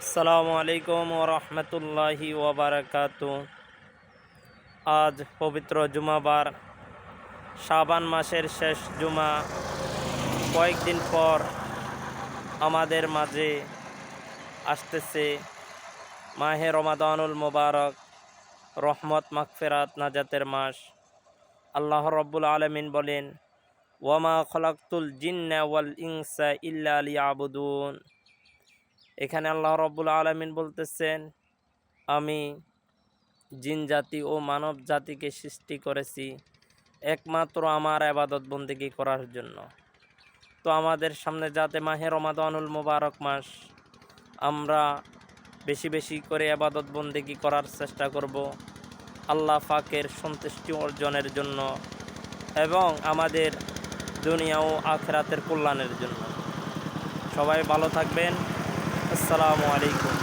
আসসালামু আলাইকুম ওয়া রাহমাতুল্লাহি ওয়া বারাকাতুহু। আজ পবিত্র জুমাবার, শাবান মাসের শেষ জুমা। কয়েকদিন পর আমাদের মাঝে আসতেছে মাহে রমাদানুল মুবারক, রহমত, মাগফিরাত, নাজাতের মাস। আল্লাহ রাব্বুল আলামিন বলেন, ওয়ামা খলাকতুল জিন্না ওয়াল ইনসা ইল্লা লিয়াবুদুন। এখানে আল্লাহ রাব্বুল আলামিন বলতেছেন, আমি জিন জাতি ও মানব জাতিকে সৃষ্টি করেছি একমাত্র আমার ইবাদত বন্দেগী করার জন্য। তো আমাদের সামনে যাতে মাহে রমাদানুল মুবারক মাস, আমরা বেশি বেশি করে ইবাদত বন্দেগী করার চেষ্টা করব আল্লাহ পাকের সন্তুষ্টি অর্জনের জন্য এবং আমাদের দুনিয়া ও আখিরাতের কল্যাণের জন্য। সবাই ভালো থাকবেন। আসসালামু আলাইকুম।